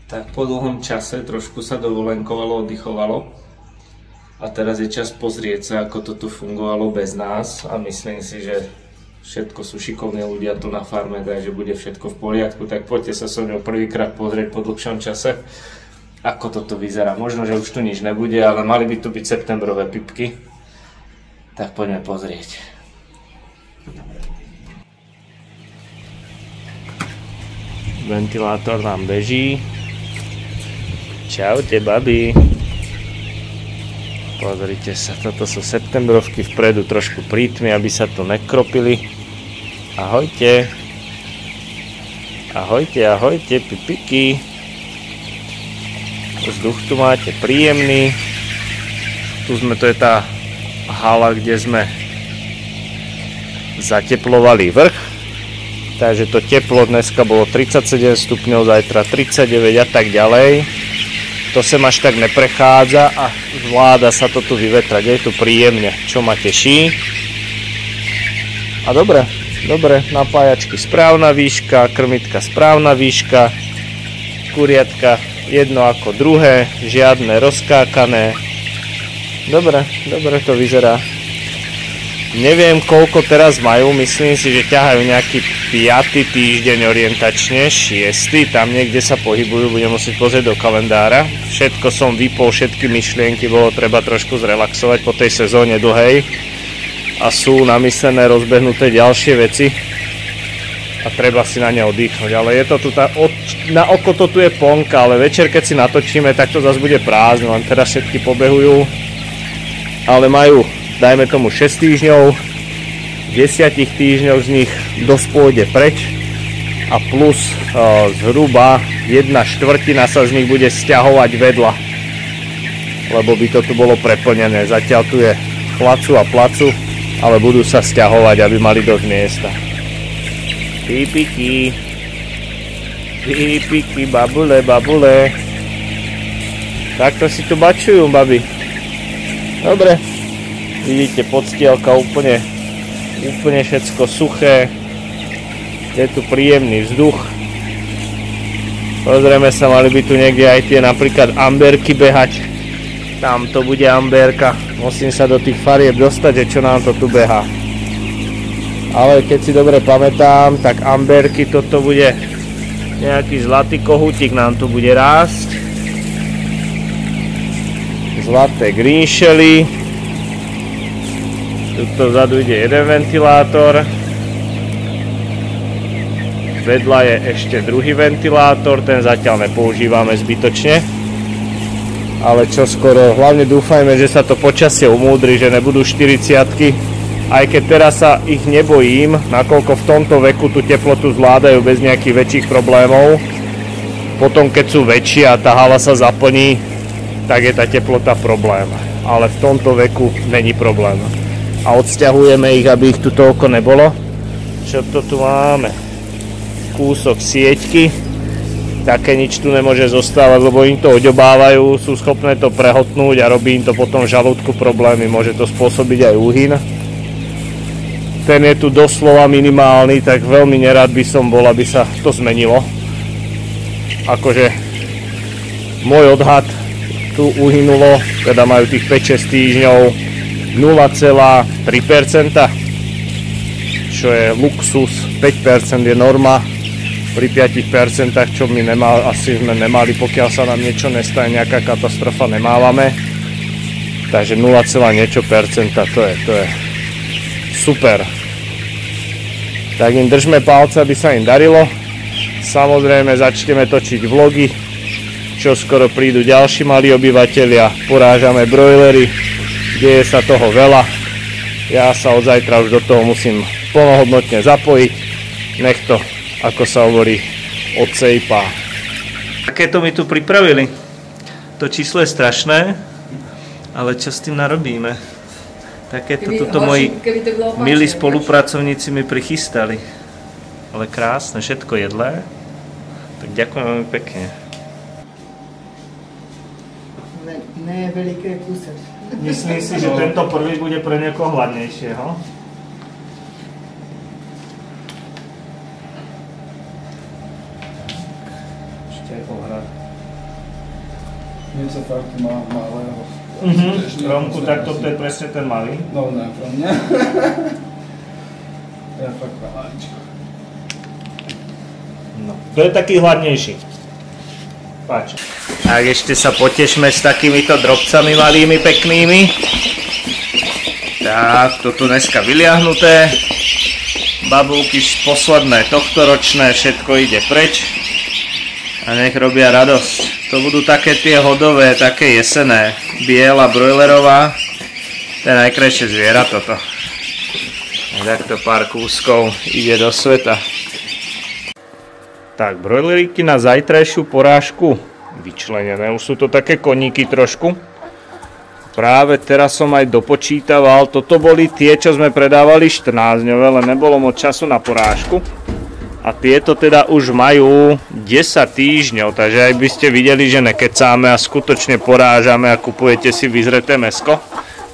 Tak po dlhom čase trošku sa dovolenkovalo, oddychovalo. A teraz je čas pozrieť sa, ako to tu fungovalo bez nás. A myslím si, že všetko sú šikovní ľudia tu na farme, takže bude všetko v poriadku. Tak poďte sa so mnou prvýkrát pozrieť po dlhšom čase, ako toto vyzerá. Možno, že už tu nič nebude, ale mali by tu byť septembrové pipky. Tak poďme pozrieť. Ventilátor nám beží. Čaute, babi. Pozrite sa, toto sú septembrovky, vpredu trošku prítmy, aby sa tu nekropili. Ahojte. Ahojte, ahojte, pipiky. Vzduch tu máte príjemný. Tu sme, to je tá hala, kde sme zateplovali vrch. Takže to teplo dneska bolo 37 stupňov, zajtra 39 a tak ďalej. To sem až tak neprechádza a vláda sa to tu vyvetrať. Je tu príjemne, čo ma teší. A dobre, napájačky správna výška, krmitka správna výška, kuriatka jedno ako druhé, žiadne rozkákané. Dobre to vyzerá. Neviem, koľko teraz majú, myslím si, že ťahajú nejaký 5. týždeň orientačne, 6. Tam niekde sa pohybujú, budem musieť pozrieť do kalendára. Všetko som vypol, všetky myšlienky, bolo treba trošku zrelaxovať po tej sezóne dlhej. A sú namyslené, rozbehnuté ďalšie veci. A treba si na ne oddychnúť, ale je to tu na oko to tu je plnka, ale večer keď si natočíme, tak to zase bude prázdno, len teraz všetky pobehujú, ale majú, dajme tomu 6 týždňov, 10 týždňov z nich dosť pôjde preč a plus zhruba 1/4 sa z nich bude sťahovať vedľa, lebo by to tu bolo preplnené, zatiaľ tu je placu a placu, ale budú sa sťahovať, aby mali dosť miesta. Pipiky, babule. Takto si tu bačujú, babi. Dobre. Vidíte, podstielka úplne všetko suché. Je tu príjemný vzduch. Pozrieme sa, mali by tu niekde aj tie napríklad amberky behať. Tam to bude amberka. Musím sa do tých farieb dostať, že čo nám to tu behá. Ale keď si dobre pamätám, tak amberky, toto bude nejaký zlatý kohútik, nám tu bude rásť. Zlaté green shelly. Tuto vzadu ide jeden ventilátor. Vedľa je ešte druhý ventilátor, ten zatiaľ nepoužívame zbytočne. Ale čoskoro, hlavne dúfajme, že sa to počasie umúdri, že nebudú 40-ky. Aj keď teraz sa ich nebojím, nakoľko v tomto veku tú teplotu zvládajú bez nejakých väčších problémov. Potom keď sú väčšie a tá hala sa zaplní, tak je tá teplota problém. Ale v tomto veku není problém. A odsťahujeme ich, aby ich tu toľko nebolo. Čo to tu máme? Kúsok sieťky. Také nič tu nemôže zostávať, lebo im to oďobávajú, sú schopné to prehotnúť a robí im to potom v žalúdku problémy. Môže to spôsobiť aj úhyn. Ten je tu doslova minimálny, tak veľmi nerád by som bol, aby sa to zmenilo. Akože môj odhad tu uhynulo, teda majú tých 5-6 týždňov 0,3%, čo je luxus, 5% je norma, pri 5%, čo my asi sme nemali, pokiaľ sa nám niečo nestane, nejaká katastrofa nemávame. Takže 0, niečo percenta, to je super. Tak im držme palce, aby sa im darilo. Samozrejme začneme točiť vlogy, čo skoro prídu ďalší malí obyvatelia. Porážame brojlery, deje sa toho veľa. Ja sa od zajtra už do toho musím plnohodnotne zapojiť. Nech to, ako sa hovorí, odsejpá. Také to mi tu pripravili. To číslo je strašné, ale čo s tým narobíme? Takéto tuto moji milí spolupracovníci mi prichystali. Ale krásne, všetko jedlé. Tak ďakujem veľmi pekne. Ne veľké kuse. Myslím si, že tento prvý bude pre niekoho hladnejšieho. Ešte pohrať. Niečo fakt malého. Romku, tak toto je presne ten malý. No ne, pro mňa. Ja fakt maláčko. No, to je taký hladnejší. Páč. Tak ešte sa potešme s takýmito drobcami malými, peknými. Tak, to tu dneska vyliahnuté. Babulky posledné tohtoročné, všetko ide preč. A nech robia radosť. To budú také tie hodové, také jesené. Biela, brojlerová. To je najkrajšie zviera toto. Takto pár kúskov ide do sveta. Tak, brojleríky na zajtrajšiu porážku vyčlenené. Už sú to také koníky trošku. Práve teraz som aj dopočítaval. Toto boli tie, čo sme predávali 14-dňové, ale nebolo moc času na porážku. A tieto teda už majú 10 týždňov, takže aj by ste videli, že nekecáme a skutočne porážame a kupujete si vyzreté mäsko.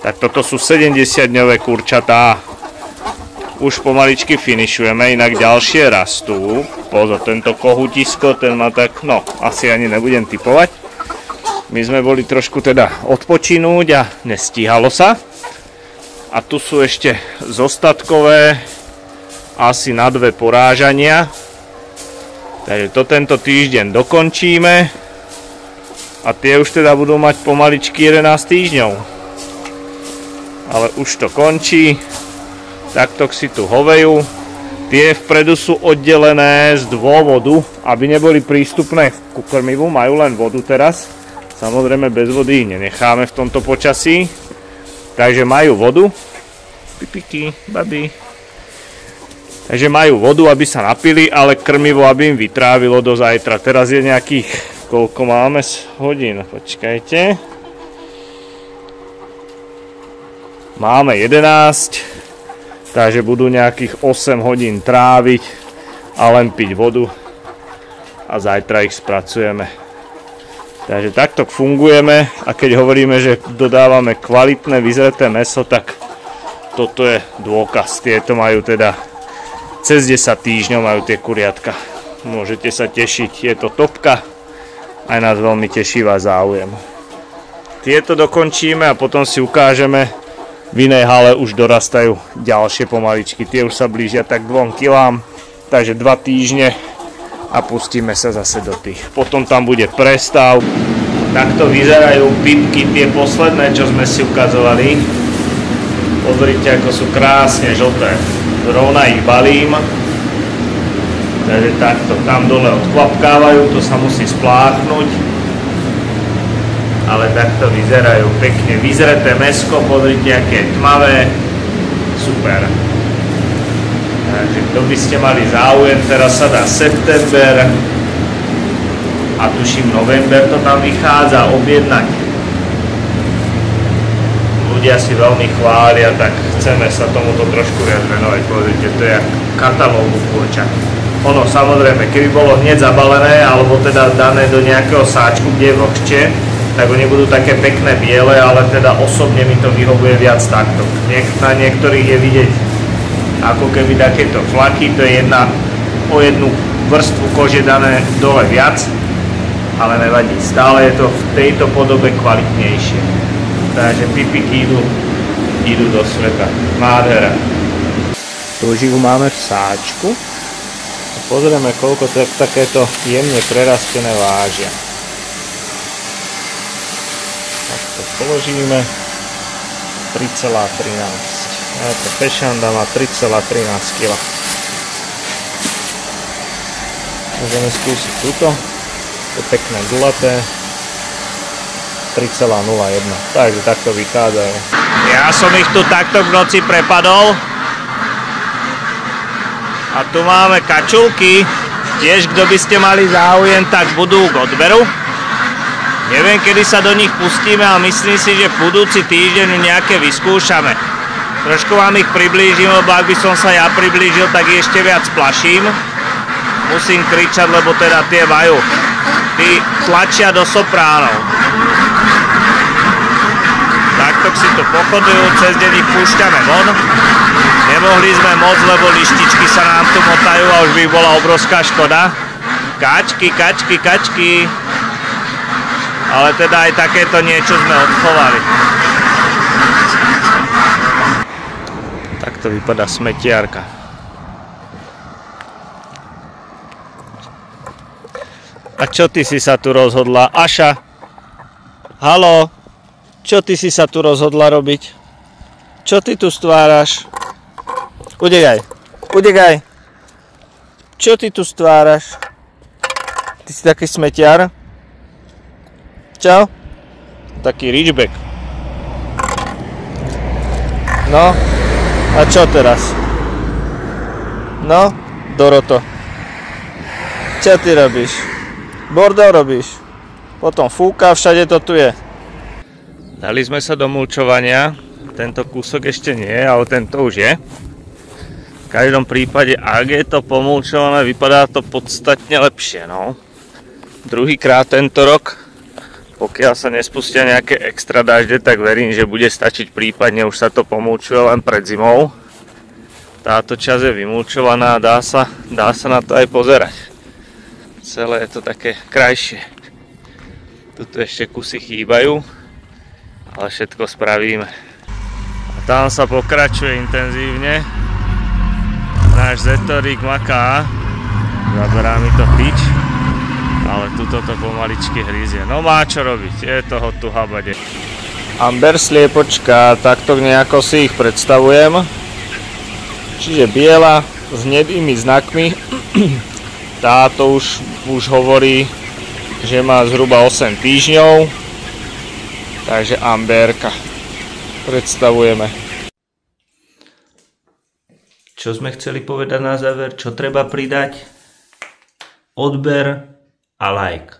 Tak toto sú 70-dňové kurčatá. Už pomaličky finišujeme, inak ďalšie rastú. Pozor, tento kohutisko, ten má tak, no, asi ani nebudem typovať. My sme boli trošku teda odpočinúť a nestíhalo sa. A tu sú ešte zostatkové, asi na 2 porážania. Takže to tento týždeň dokončíme. A tie už teda budú mať pomaličky 11 týždňov. Ale už to končí. Takto si tu hovejú. Tie vpredu sú oddelené z dôvodu, aby neboli prístupné ku krmivu. Majú len vodu teraz. Samozrejme bez vody ich nenecháme v tomto počasí. Takže majú vodu. Pipiky, babi. Takže majú vodu, aby sa napili, ale krmivo, aby im vytrávilo do zajtra. Teraz je nejakých, koľko máme hodín? Počkajte. Máme 11. Takže budú nejakých 8 hodín tráviť a len piť vodu a zajtra ich spracujeme. Takže takto fungujeme a keď hovoríme, že dodávame kvalitné vyzreté mäso, tak toto je dôkaz. Tieto majú teda cez 10 týždňov majú tie kuriatka. Môžete sa tešiť, je to topka. Aj nás veľmi teší váš záujem. Tieto dokončíme a potom si ukážeme. V inej hale už dorastajú ďalšie pomaličky. Tie už sa blížia tak 2 kilám. Takže 2 týždne a pustíme sa zase do tých. Potom tam bude prestav. Takto vyzerajú pipky, tie posledné, čo sme si ukazovali. Pozrite, ako sú krásne žlté. Rovna ich balím. Takže takto tam dole odklapkávajú, to sa musí spláchnuť. Ale takto vyzerajú pekne vyzreté mäsko, pozrite, aké je tmavé, super. Takže kto by ste mali záujem, teraz sa dá september a tuším november to tam vychádza, objednať. Ľudia si veľmi chvália, tak chceme sa tomuto trošku viac venovať, pozrite, to je katalógu kurčat. Ono samozrejme, keby bolo hneď zabalené, alebo teda dané do nejakého sáčku, kde je vlhčie, tak oni budú také pekné biele, ale teda osobne mi to vyhovuje viac takto. Na niektorých je vidieť ako keby takéto flaky, to je o jednu vrstvu kože dané dole viac, ale nevadí. Stále je to v tejto podobe kvalitnejšie. Takže pipiky idú do sveta. Nádhera. Tu už ich máme v sáčku. Pozrieme, koľko takéto jemne prerastené vážia. Položíme 3,13. Táto fešanda má 3,13 kg. Môžeme skúsiť túto. To je pekné gulaté. 3,01. Takže takto vychádzajú. Ja som ich tu takto v noci prepadol. A tu máme kačulky. Tiež, kto by ste mali záujem, tak budú k odberu. Neviem, kedy sa do nich pustíme, ale myslím si, že budúci týždeň nejaké vyskúšame. Trošku vám ich priblížim, lebo ak by som sa ja priblížil, tak ešte viac plaším. Musím kričať, lebo teda tie majú. Tí tlačia do sopránov. Takto si to pochodujú, cez deň ich púšťame von. Nemohli sme moc, lebo lištičky sa nám tu motajú a už by bola obrovská škoda. Kačky, kačky, kačky. Ale teda aj takéto niečo sme odchovali. Takto vypadá smetiarka. A čo ty si sa tu rozhodla? Aša? Haló? Čo ty si sa tu rozhodla robiť? Čo ty tu stváraš? Udegaj, udegaj. Čo ty tu stváraš? Ty si taký smetiar? Čau? Taký ridgeback. No? A čo teraz? No? Doroto. Čo ty robíš? Bordel robíš? Potom fúka, všade to tu je. Dali sme sa do mulčovania. Tento kúsok ešte nie, ale tento už je. V každom prípade, ak je to pomulčované, vypadá to podstatne lepšie, no. Druhýkrát tento rok, pokiaľ sa nespustia nejaké extra dažde, tak verím, že bude stačiť, prípadne už sa to pomulčuje len pred zimou. Táto časť je vymulčovaná a dá sa na to aj pozerať. Celé je to také krajšie. Tuto ešte kusy chýbajú, ale všetko spravíme. A tam sa pokračuje intenzívne. Náš Zetorík maká. Zaberá mi to pič. Ale tuto to pomaličky hryzie. No má čo robiť, je toho tu habade. Amber sliepočka, takto nejako si ich predstavujem. Čiže biela s hnedými znakmi. Táto už hovorí, že má zhruba 8 týždňov. Takže amberka predstavujeme. Čo sme chceli povedať na záver? Čo treba pridať? Odber a like.